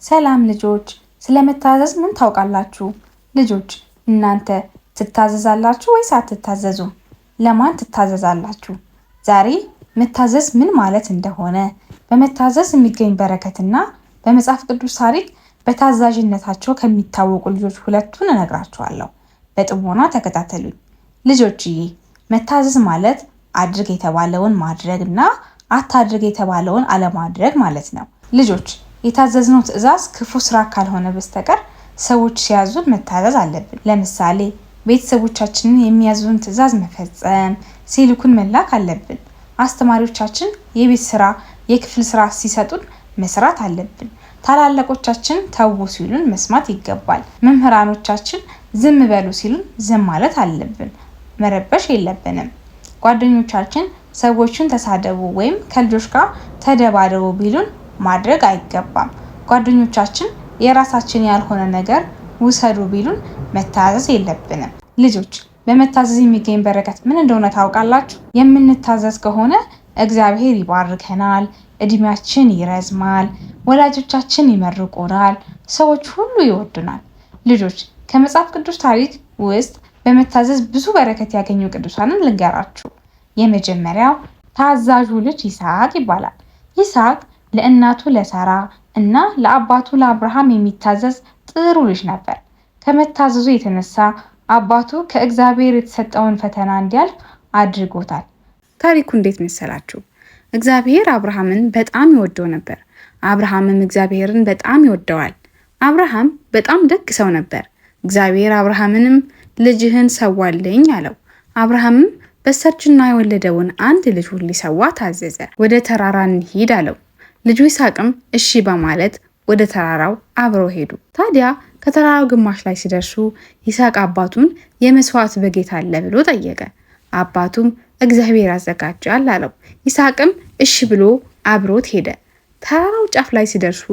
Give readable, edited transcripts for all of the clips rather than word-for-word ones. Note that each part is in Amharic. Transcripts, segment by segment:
ሰላም ልጆች፣ ስለመታዘዝ ምን ታውቃላችሁ? ልጆች እናንተ ትታዘዛላችሁ ወይስ አትታዘዙም? ለማን ትታዘዛላችሁ? ዛሬ መታዘዝ ምን ማለት እንደሆነ በመታዘዝ የሚገኝ በረከትና በመጽሐፍ ቅዱስ ታሪክ በታዛዥነታቸው ከሚታወቁ ልጆች ሁለቱን እነግራችኋለሁ። በጥሞና ተከታተሉኝ። ልጆችዬ፣ መታዘዝ ማለት አድርግ የተባለውን ማድረግና አታድርግ የተባለውን አለማድረግ ማለት ነው። ልጆች የታዘዝነው ትዕዛዝ ክፉ ስራ ካልሆነ በስተቀር ሰዎች ሲያዙን መታዘዝ አለብን። ለምሳሌ ቤተሰቦቻችንን የሚያዙን ትዕዛዝ መፈጸም፣ ሲልኩን መላክ አለብን። አስተማሪዎቻችን የቤት ስራ፣ የክፍል ስራ ሲሰጡን መስራት አለብን። ታላላቆቻችን ተው ሲሉን መስማት ይገባል። መምህራኖቻችን ዝም በሉ ሲሉን ዝም ማለት አለብን። መረበሽ የለብንም። ጓደኞቻችን ሰዎችን ተሳደቡ ወይም ከልጆች ጋር ተደባደቡ ቢሉን ማድረግ አይገባም። ጓደኞቻችን የራሳችን ያልሆነ ነገር ውሰዱ ቢሉን መታዘዝ የለብንም። ልጆች በመታዘዝ የሚገኝ በረከት ምን እንደሆነ ታውቃላችሁ? የምንታዘዝ ከሆነ እግዚአብሔር ይባርከናል፣ እድሜያችን ይረዝማል፣ ወላጆቻችን ይመርቁናል፣ ሰዎች ሁሉ ይወዱናል። ልጆች ከመጽሐፍ ቅዱስ ታሪክ ውስጥ በመታዘዝ ብዙ በረከት ያገኙ ቅዱሳንን ልንገራችሁ። የመጀመሪያው ታዛዡ ልጅ ይስሐቅ ይባላል። ይስሐቅ ለእናቱ ለሳራ እና ለአባቱ ለአብርሃም የሚታዘዝ ጥሩ ልጅ ነበር። ከመታዘዙ የተነሳ አባቱ ከእግዚአብሔር የተሰጠውን ፈተና እንዲያልፍ አድርጎታል። ታሪኩ እንዴት መሰላችሁ? እግዚአብሔር አብርሃምን በጣም ይወደው ነበር። አብርሃምም እግዚአብሔርን በጣም ይወደዋል። አብርሃም በጣም ደግ ሰው ነበር። እግዚአብሔር አብርሃምንም ልጅህን ሰዋልኝ አለው። አብርሃምም በሰርጅና የወለደውን አንድ ልጁን ሊሰዋ ታዘዘ። ወደ ተራራ እንሂድ አለው። ልጁ ይስሐቅም እሺ በማለት ወደ ተራራው አብረው ሄዱ። ታዲያ ከተራራው ግማሽ ላይ ሲደርሱ ይስሐቅ አባቱን የመስዋዕት በግ የት አለ ብሎ ጠየቀ። አባቱም እግዚአብሔር ያዘጋጃል አለው። ይስሐቅም እሺ ብሎ አብሮት ሄደ። ተራራው ጫፍ ላይ ሲደርሱ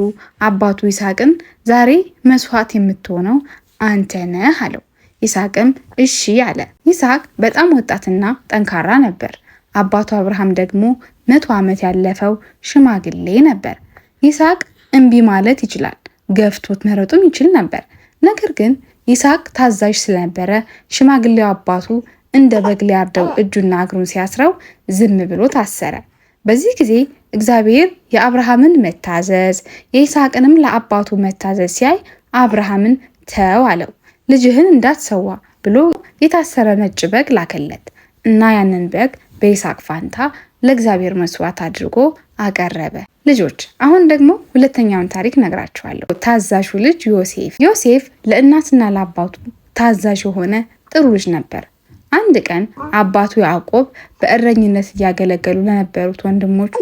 አባቱ ይስሐቅን ዛሬ መስዋዕት የምትሆነው አንተ ነህ አለው። ይስሐቅም እሺ አለ። ይስሐቅ በጣም ወጣትና ጠንካራ ነበር። አባቱ አብርሃም ደግሞ 100 ዓመት ያለፈው ሽማግሌ ነበር። ይስሐቅ እምቢ ማለት ይችላል፣ ገፍቶት መረጡም ይችል ነበር። ነገር ግን ይስሐቅ ታዛዥ ስለነበረ ሽማግሌው አባቱ እንደ በግ ሊያርደው እጁና እግሩን ሲያስረው ዝም ብሎ ታሰረ። በዚህ ጊዜ እግዚአብሔር የአብርሃምን መታዘዝ የይስሐቅንም ለአባቱ መታዘዝ ሲያይ አብርሃምን ተው አለው። ልጅህን እንዳትሰዋ ብሎ የታሰረ ነጭ በግ ላከለት እና ያንን በግ በይስሐቅ ፋንታ ለእግዚአብሔር መስዋዕት አድርጎ አቀረበ። ልጆች አሁን ደግሞ ሁለተኛውን ታሪክ ነግራችኋለሁ። ታዛዡ ልጅ ዮሴፍ። ዮሴፍ ለእናትና ለአባቱ ታዛዥ የሆነ ጥሩ ልጅ ነበር። አንድ ቀን አባቱ ያዕቆብ በእረኝነት እያገለገሉ ለነበሩት ወንድሞቹ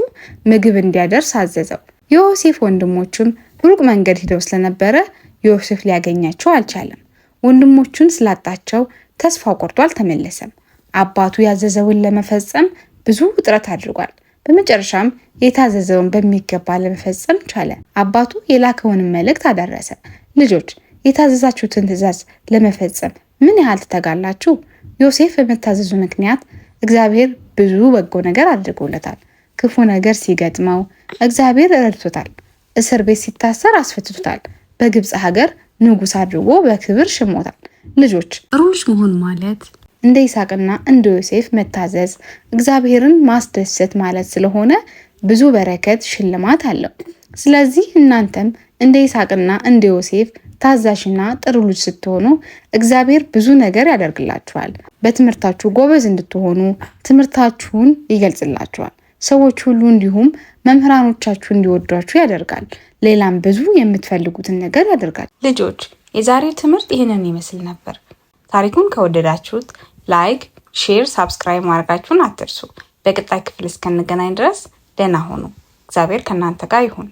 ምግብ እንዲያደርስ አዘዘው። የዮሴፍ ወንድሞቹም ሩቅ መንገድ ሄደው ስለነበረ ዮሴፍ ሊያገኛቸው አልቻለም። ወንድሞቹን ስላጣቸው ተስፋ ቆርጦ አልተመለሰም። አባቱ ያዘዘውን ለመፈጸም ብዙ ጥረት አድርጓል። በመጨረሻም የታዘዘውን በሚገባ ለመፈጸም ቻለ። አባቱ የላከውን መልእክት አደረሰ። ልጆች የታዘዛችሁትን ትእዛዝ ለመፈጸም ምን ያህል ትተጋላችሁ? ዮሴፍ በመታዘዙ ምክንያት እግዚአብሔር ብዙ በጎ ነገር አድርጎለታል። ክፉ ነገር ሲገጥመው እግዚአብሔር ረድቶታል። እስር ቤት ሲታሰር አስፈትቶታል። በግብፅ ሀገር ንጉስ አድርጎ በክብር ሽሞታል። ልጆች ጥሩ ልጅ መሆን ማለት እንደ ይስሐቅና እንደ ዮሴፍ መታዘዝ እግዚአብሔርን ማስደሰት ማለት ስለሆነ ብዙ በረከት ሽልማት አለው። ስለዚህ እናንተም እንደ ይስሐቅና እንደ ዮሴፍ ታዛዥና ጥሩ ልጅ ስትሆኑ እግዚአብሔር ብዙ ነገር ያደርግላችኋል። በትምህርታችሁ ጎበዝ እንድትሆኑ ትምህርታችሁን ይገልጽላችኋል። ሰዎች ሁሉ እንዲሁም መምህራኖቻችሁ እንዲወዷችሁ ያደርጋል። ሌላም ብዙ የምትፈልጉትን ነገር ያደርጋል። ልጆች የዛሬው ትምህርት ይህንን ይመስል ነበር። ታሪኩን ከወደዳችሁት ላይክ፣ ሼር፣ ሳብስክራይብ ማድረጋችሁን አትርሱ። በቀጣይ ክፍል እስከንገናኝ ድረስ ደህና ሁኑ። እግዚአብሔር ከእናንተ ጋር ይሁን።